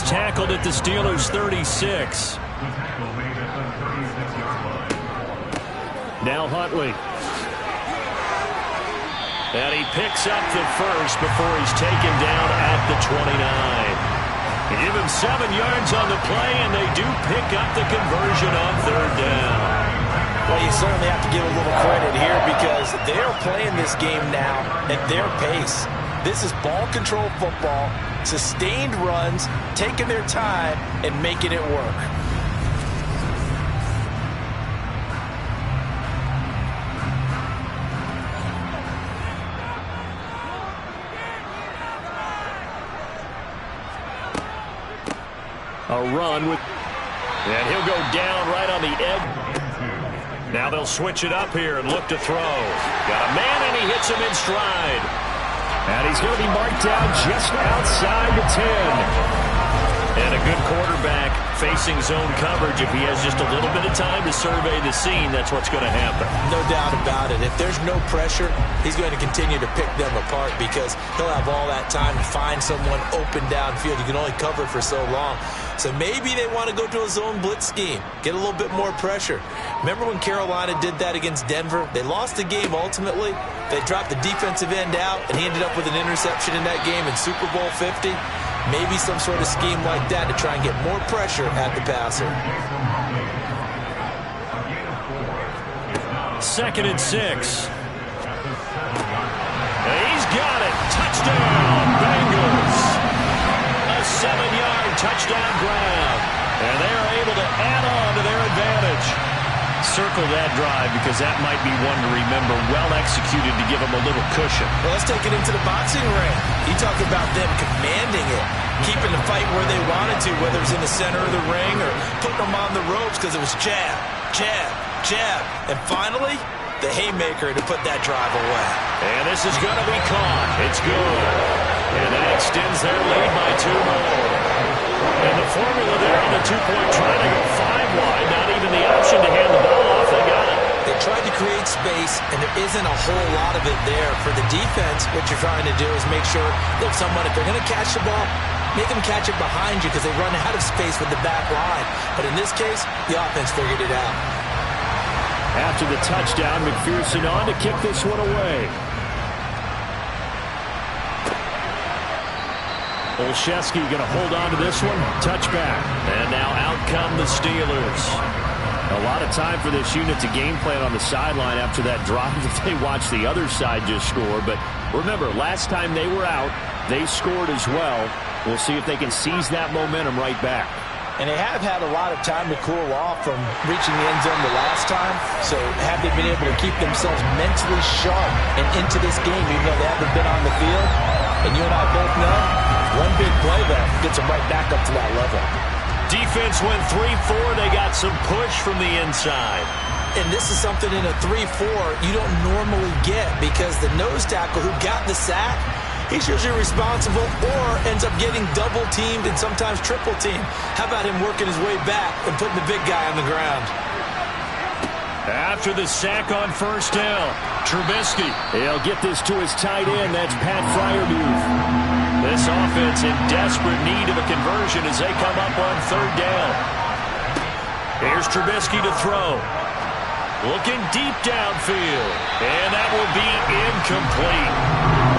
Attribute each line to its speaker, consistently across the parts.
Speaker 1: tackled at the Steelers' 36. Now Huntley. And he picks up the first before he's taken down at the 29. Give him 7 yards on the play, and they do pick up the conversion on 3rd down.
Speaker 2: Well, you certainly have to give a little credit here because they're playing this game now at their pace. This is ball control football, sustained runs, taking their time, and making it work.
Speaker 1: A run with, and he'll go down right on the edge. Now they'll switch it up here and look to throw. Got a man, and he hits him in stride. And he's going to be marked down just outside the 10. And a good quarterback facing zone coverage. If he has just a little bit of time to survey the scene, that's what's going to happen.
Speaker 2: No doubt about it. If there's no pressure, he's going to continue to pick them apart because he'll have all that time to find someone open downfield. You can only cover for so long. So maybe they want to go to a zone blitz scheme, get a little bit more pressure. Remember when Carolina did that against Denver? They lost the game ultimately. They dropped the defensive end out, and he ended up with an interception in that game in Super Bowl 50. Maybe some sort of scheme like that to try and get more pressure at the passer.
Speaker 1: 2nd and 6. He's got it. Touchdown, Bengals. A 7-yard touchdown grab. And they are able to add on to their advantage. Circle that drive because that might be one to remember. Well executed to give them a little cushion.
Speaker 2: Well, let's take it into the boxing ring. You talk about them commanding it, keeping the fight where they wanted to, whether it's in the center of the ring or putting them on the ropes because it was jab, jab, jab. And finally, the haymaker to put that drive away.
Speaker 1: And this is going to be caught. It's good. And that extends their lead by 2 more. And the formula there on the 2-point try to go 5 wide. Not even the option to hand the ball off. They got it.
Speaker 2: They tried to create space, and there isn't a whole lot of it there. For the defense, what you're trying to do is make sure that someone, if they're going to catch the ball, make them catch it behind you because they run out of space with the back line. But in this case, the offense figured it out.
Speaker 1: After the touchdown, McPherson on to kick this one away. Olszewski going to hold on to this one. Touchback. And now out come the Steelers. A lot of time for this unit to game plan on the sideline after that drive if they watch the other side just score. But remember, last time they were out, they scored as well. We'll see if they can seize that momentum right back.
Speaker 2: And they have had a lot of time to cool off from reaching the end zone the last time. So have they been able to keep themselves mentally sharp and into this game even though they haven't been on the field? And you and I both know one big play there gets them right back up to that level.
Speaker 1: Defense went 3-4. They got some push from the inside.
Speaker 2: And this is something in a 3-4 you don't normally get because the nose tackle who got the sack, he's usually responsible or ends up getting double-teamed and sometimes triple-teamed. How about him working his way back and putting the big guy on the ground?
Speaker 1: After the sack on 1st down, Trubisky. He'll get this to his tight end. That's Pat Freiermuth. This offense in desperate need of a conversion as they come up on 3rd down. Here's Trubisky to throw. Looking deep downfield. And that will be incomplete.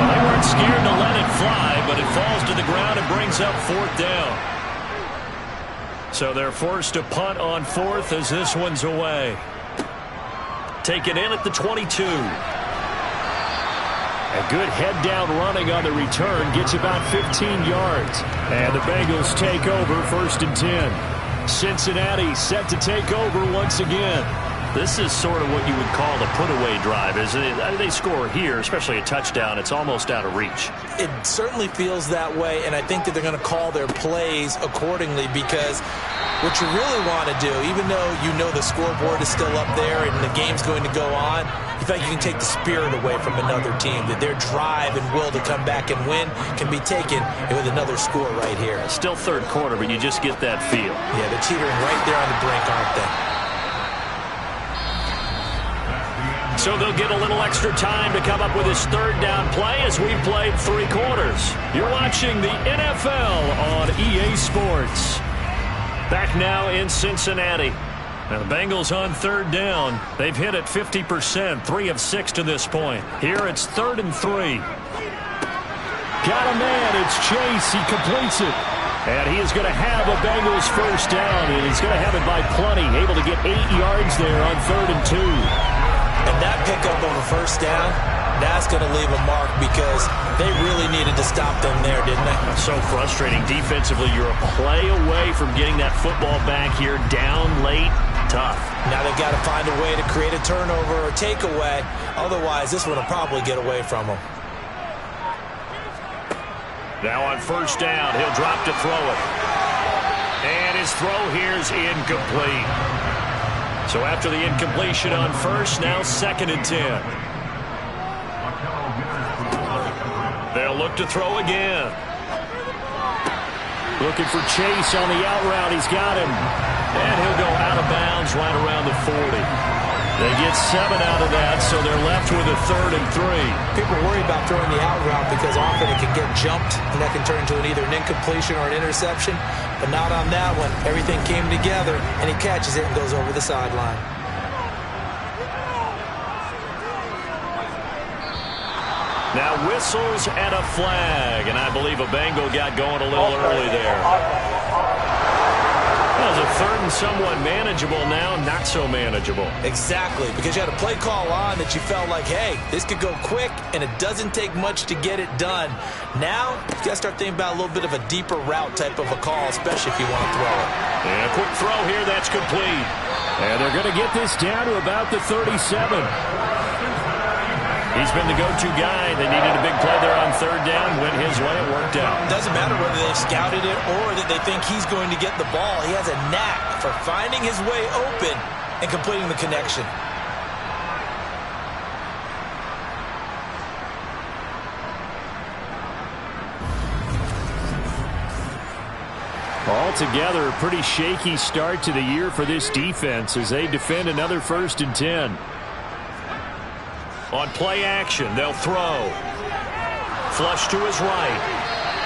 Speaker 1: Well, they weren't scared to let it fly, but it falls to the ground and brings up 4th down. So they're forced to punt on 4th as this one's away. Taken in at the 22. A good head-down running on the return gets about 15 yards. And the Bengals take over 1st and 10. Cincinnati set to take over once again. This is sort of what you would call the put-away drive, isn't it? They score here, especially a touchdown. It's almost out of reach.
Speaker 2: It certainly feels that way, and I think that they're going to call their plays accordingly because what you really want to do, even though you know the scoreboard is still up there and the game's going to go on, you think you can take the spirit away from another team, that their drive and will to come back and win can be taken with another score right here.
Speaker 1: Still 3rd quarter, but you just get that feel.
Speaker 2: Yeah, they're teetering right there on the brink, aren't they?
Speaker 1: So they'll get a little extra time to come up with his third down play as we've played 3 quarters. You're watching the NFL on EA Sports. Back now in Cincinnati. Now the Bengals on third down. They've hit it 50%, 3 of 6 to this point. Here it's 3rd and 3. Got a man. It's Chase. He completes it. And he is going to have a Bengals first down, and he's going to have it by plenty. Able to get 8 yards there on 3rd and 2.
Speaker 2: And that pickup of a first down, that's going to leave a mark because they really needed to stop them there, didn't they?
Speaker 1: So frustrating. Defensively, you're a play away from getting that football back here down late. Tough. Now
Speaker 2: they've got to find a way to create a turnover or takeaway. Otherwise, this one will probably get away from them.
Speaker 1: Now on first down, he'll drop to throw it. And his throw here is incomplete. So after the incompletion on first, now 2nd and 10. They'll look to throw again. Looking for Chase on the out route. He's got him. And he'll go out of bounds right around the 40. They get 7 out of that, so they're left with a 3rd and 3.
Speaker 2: People worry about throwing the out route because often it can get jumped, and that can turn into either an incompletion or an interception. But not on that one. Everything came together, and he catches it and goes over the sideline.
Speaker 1: Now whistles and a flag, and I believe a Bengal got going a little early there. That was a 3rd and somewhat manageable, now not so manageable.
Speaker 2: Exactly, because you had a play call on that you felt like, hey, this could go quick, and it doesn't take much to get it done. Now, you got to start thinking about a little bit of a deeper route type of a call, especially if you want to throw it.
Speaker 1: And a quick throw here, that's complete. And they're going to get this down to about the 37. He's been the go-to guy. They needed a big play there on 3rd down. Went his way. It worked out.
Speaker 2: Doesn't matter whether they've scouted it or that they think he's going to get the ball. He has a knack for finding his way open and completing the connection.
Speaker 1: Altogether, a pretty shaky start to the year for this defense as they defend another 1st and 10. On play action, they'll throw. Flush to his right.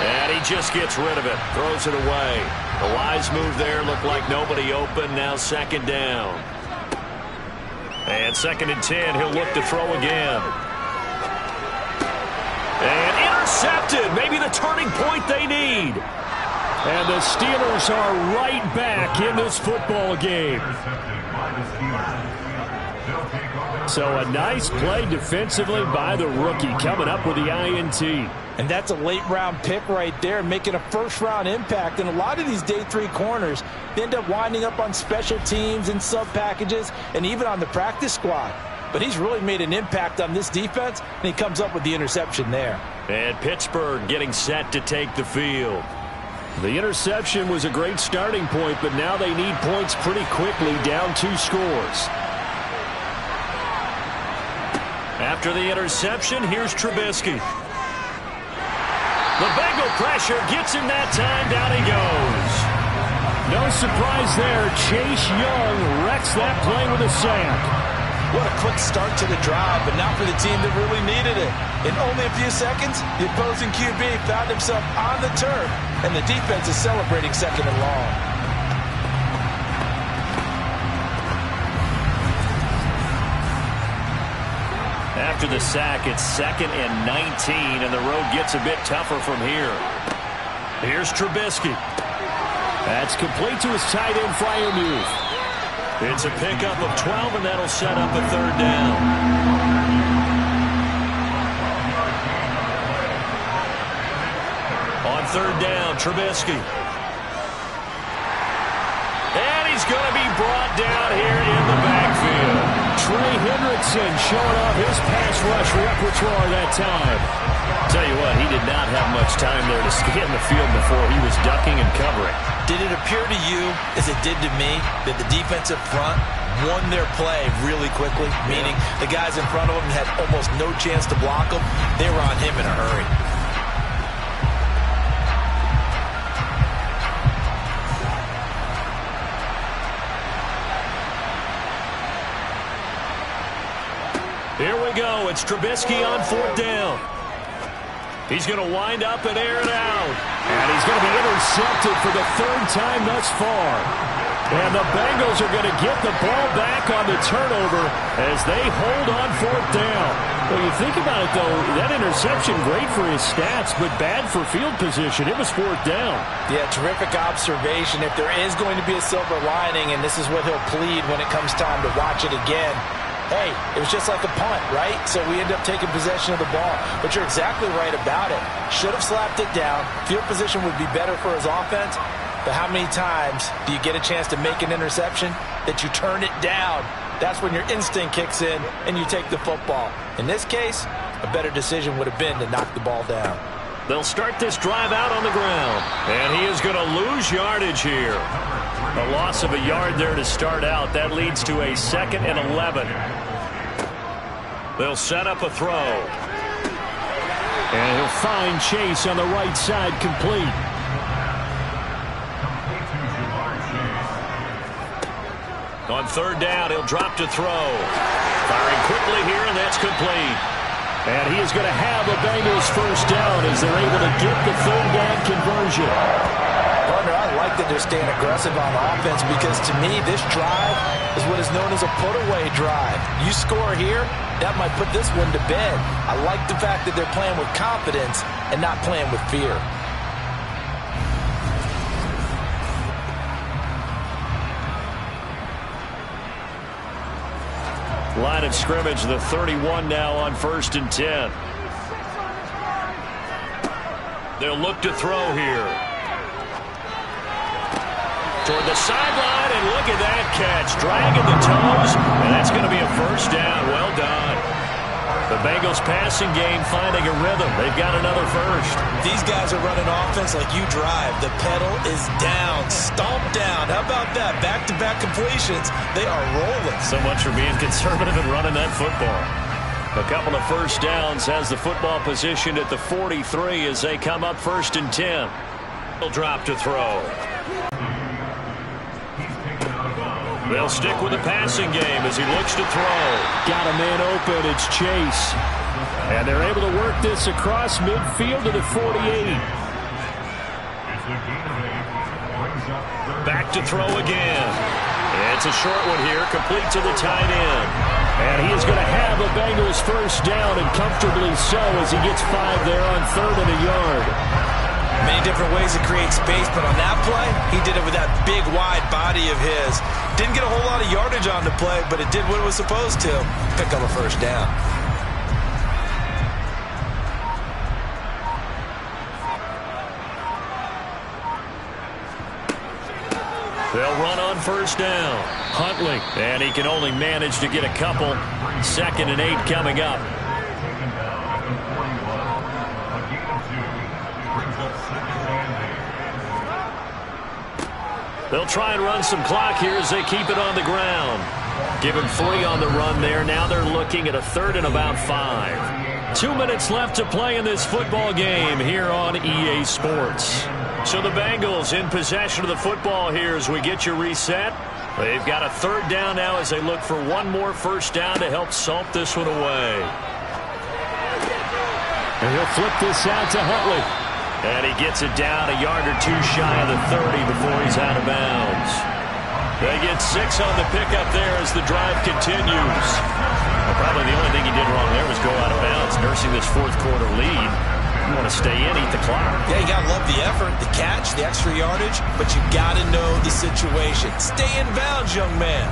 Speaker 1: And he just gets rid of it. Throws it away. A wise move there. Looked like nobody open. Now 2nd down. And 2nd and 10. He'll look to throw again. And intercepted. Maybe the turning point they need. And the Steelers are right back in this football game. So a nice play defensively by the rookie coming up with the INT.
Speaker 3: And that's a late-round pick right there, making a first-round impact. And a lot of these day 3 corners end up winding up on special teams and sub-packages and even on the practice squad. But he's really made an impact on this defense, and he comes up with the interception there.
Speaker 1: And Pittsburgh getting set to take the field. The interception was a great starting point, but now they need points pretty quickly, down 2 scores. After the interception, here's Trubisky. The Bengal pressure gets him that time. Down he goes. No surprise there. Chase Young wrecks that play with a sack.
Speaker 2: What a quick start to the drive, but not for the team that really needed it. In only a few seconds, the opposing QB found himself on the turf, and the defense is celebrating 2nd and long.
Speaker 1: After the sack, it's 2nd and 19, and the road gets a bit tougher from here. Here's Trubisky. That's complete to his tight end, Freiermuth. It's a pickup of 12, and that'll set up a 3rd down. On 3rd down, Trubisky. And he's going to be brought down here in the backfield.
Speaker 3: Trey Hendrickson showing off his pass rush repertoire that time.
Speaker 1: Tell you what, he did not have much time there to get in the field before he was ducking and covering.
Speaker 2: Did it appear to you, as it did to me, that the defensive front won their play really quickly? Meaning the guys in front of them had almost no chance to block him. They were on him in a hurry.
Speaker 1: we go. It's Trubisky on 4th down. He's going to wind up and air it out. And he's going to be intercepted for the 3rd time thus far. And the Bengals are going to get the ball back on the turnover as they hold on 4th down. Well, you think about it, though, that interception, great for his stats, but bad for field position. It was 4th down.
Speaker 3: Yeah, terrific observation. If there is going to be a silver lining, and this is what he'll plead when it comes time to watch it again, hey, it was just like a punt, right? So we end up taking possession of the ball. But you're exactly right about it. Should have slapped it down. Field position would be better for his offense. But how many times do you get a chance to make an interception that you turn it down? That's when your instinct kicks in and you take the football. In this case, a better decision would have been to knock the ball down.
Speaker 1: They'll start this drive out on the ground. And he is going to lose yardage here. A loss of a yard there to start out. That leads to a 2nd and 11. They'll set up a throw. And he'll find Chase on the right side, complete. On 3rd down, he'll drop to throw. Firing quickly here, and that's complete. And he is going to have a Bengals 1st down as they're able to get the 3rd down conversion.
Speaker 3: Partner, I like that they're staying aggressive on offense because, to me, this drive is what is known as a put-away drive. You score here, that might put this one to bed. I like the fact that they're playing with confidence and not playing with fear.
Speaker 1: Line of scrimmage, the 31 now on 1st and 10. They'll look to throw here. Toward the sideline, and look at that catch. Dragging the toes, and that's going to be a 1st down. Well done. The Bengals passing game finding a rhythm. They've got another 1st.
Speaker 2: These guys are running offense like you drive. The pedal is down, stomp down. How about that? Back-to-back completions. They are rolling.
Speaker 1: So much for being conservative and running that football. A couple of 1st downs has the football positioned at the 43 as they come up 1st and 10. They'll drop to throw. They'll stick with the passing game as he looks to throw.
Speaker 3: Got a man open. It's Chase.
Speaker 1: And they're able to work this across midfield to the 48. Back to throw again. It's a short one here, complete to the tight end. And he is going to have a Bengals 1st down, and comfortably so as he gets 5 there on 3rd and a yard.
Speaker 2: Many different ways to create space, but on that play, he did it with that big, wide body of his. Didn't get a whole lot of yardage on the play, but it did what it was supposed to. Pick up a 1st down.
Speaker 1: They'll run on 1st down. Huntley, and he can only manage to get a couple. 2nd and 8 coming up. They'll try and run some clock here as they keep it on the ground. Give him 3 on the run there. Now they're looking at a 3rd and about 5. 2 minutes left to play in this football game here on EA Sports. So the Bengals in possession of the football here as we get you reset. They've got a 3rd down now as they look for one more 1st down to help salt this one away.
Speaker 3: And he'll flip this out to Huntley.
Speaker 1: And he gets it down a yard or 2 shy of the 30 before he's out of bounds. They get 6 on the pickup there as the drive continues. Well, probably the only thing he did wrong there was go out of bounds, nursing this 4th quarter lead. You want to stay in, eat the clock.
Speaker 2: Yeah, you got to love the effort, the catch, the extra yardage, but you got to know the situation. Stay in bounds, young man.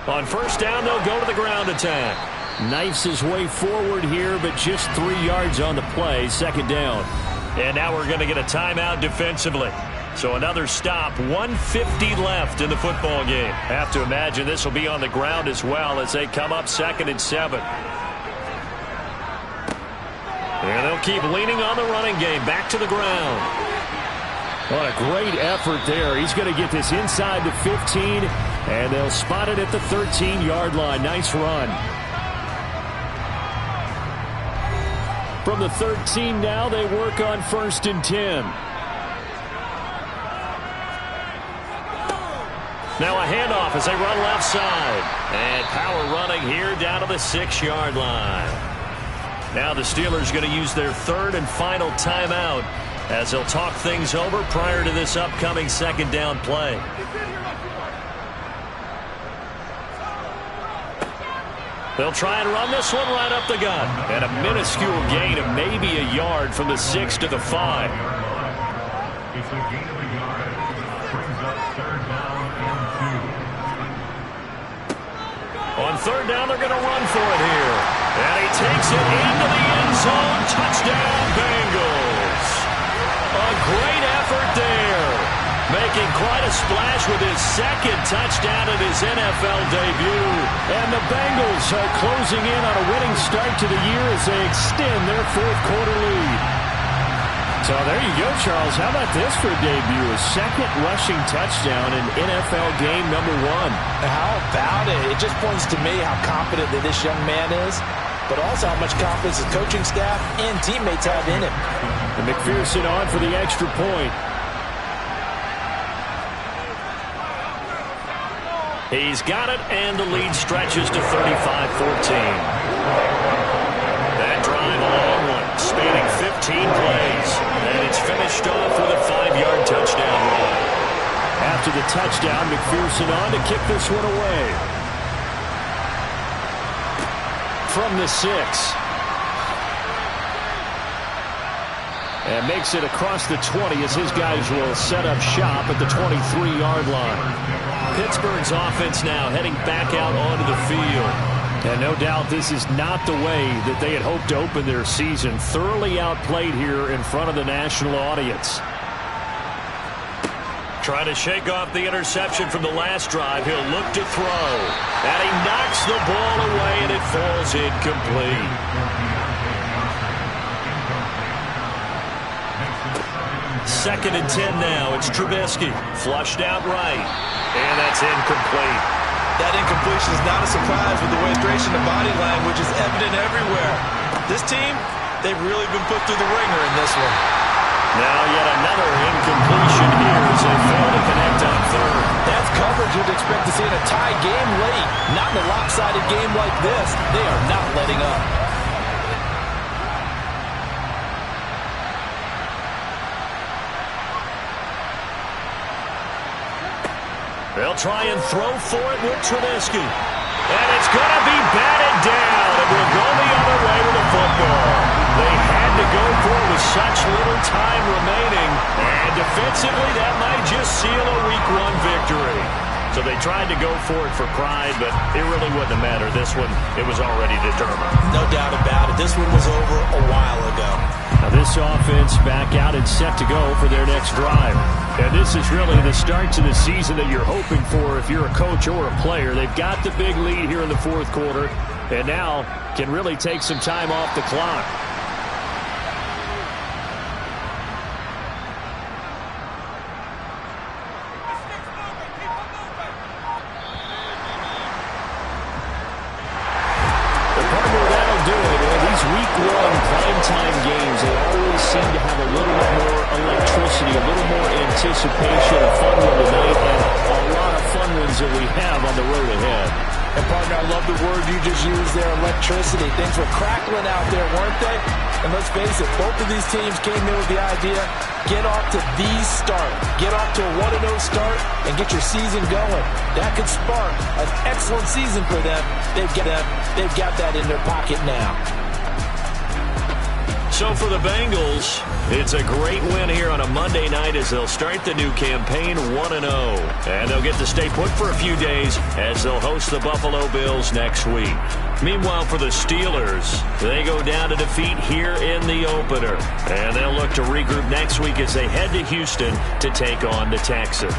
Speaker 1: On 1st down, they'll go to the ground attack.
Speaker 3: Knifes his way forward here, but just 3 yards on the play. 2nd down.
Speaker 1: And now we're going to get a timeout defensively. So another stop. 1:50 left in the football game. Have to imagine this will be on the ground as well as they come up 2nd and 7. And they'll keep leaning on the running game. Back to the ground.
Speaker 3: What a great effort there. He's going to get this inside the 15, and they'll spot it at the 13-yard line. Nice run. From the 13 now, they work on 1st and 10.
Speaker 1: Now a handoff as they run left side. And power running here down to the 6-yard line. Now the Steelers going to use their third and final timeout as they'll talk things over prior to this upcoming second down play. They'll try and run this one right up the gut. And a minuscule gain of maybe a yard from the 6 to the 5.
Speaker 4: It's a gain of a yard. Brings up third down and 2.
Speaker 1: On third down, they're going to run for it here. And he takes it into the end zone. Touchdown, Bengals. A great effort there. Making quite a splash with his second touchdown in his NFL debut. And the Bengals are closing in on a winning start to the year as they extend their fourth-quarter lead. So there you go, Charles. How about this for a debut? A second rushing touchdown in NFL game number 1.
Speaker 3: How about it? It just points to me how confident that this young man is, but also how much confidence his coaching staff and teammates have in him.
Speaker 1: And McPherson on for the extra point. He's got it, and the lead stretches to 35-14. That drive, a long one, spanning 15 plays. And it's finished off with a 5-yard touchdown run. After the touchdown, McPherson on to kick this one away. From the 6. And makes it across the 20 as his guys will set up shop at the 23-yard line. Pittsburgh's offense now heading back out onto the field. And no doubt this is not the way that they had hoped to open their season. Thoroughly outplayed here in front of the national audience. Trying to shake off the interception from the last drive. He'll look to throw. And he knocks the ball away, and it falls incomplete. Second and 10 now. It's Trubisky. Flushed out right. And that's incomplete.
Speaker 2: That incompletion is not a surprise with the way hydration and body language is evident everywhere. This team, they've really been put through the ringer in this one.
Speaker 1: Now yet another incompletion here as they fail to connect on third.
Speaker 3: That's coverage you'd expect to see in a tie game late. Not in a lopsided game like this. They are not letting up.
Speaker 1: They'll try and throw for it with Trubisky. And it's going to be batted down. And will go the other way with the football. They had to go for it with such little time remaining. And defensively, that might just seal a Week 1 victory. So they tried to go for it for pride, but it really wouldn't matter. This one, it was already determined.
Speaker 2: No doubt about it. This one was over a while ago.
Speaker 1: Now this offense back out and set to go for their next drive. And this is really the start to the season that you're hoping for if you're a coach or a player. They've got the big lead here in the fourth quarter and now can really take some time off the clock. Week 1 primetime games, they always seem to have a little bit more electricity, a little more anticipation, a fun one tonight, and a lot of fun ones that we have on the road ahead.
Speaker 3: And, partner, I love the word you just used there, electricity. Things were crackling out there, weren't they? And let's face it, both of these teams came in with the idea, get off to the start. Get off to a 1-0 start and get your season going. That could spark an excellent season for them. They've got that in their pocket now.
Speaker 1: So for the Bengals, it's a great win here on a Monday night as they'll start the new campaign 1-0. And they'll get to stay put for a few days as they'll host the Buffalo Bills next week. Meanwhile, for the Steelers, they go down to defeat here in the opener. And they'll look to regroup next week as they head to Houston to take on the Texans.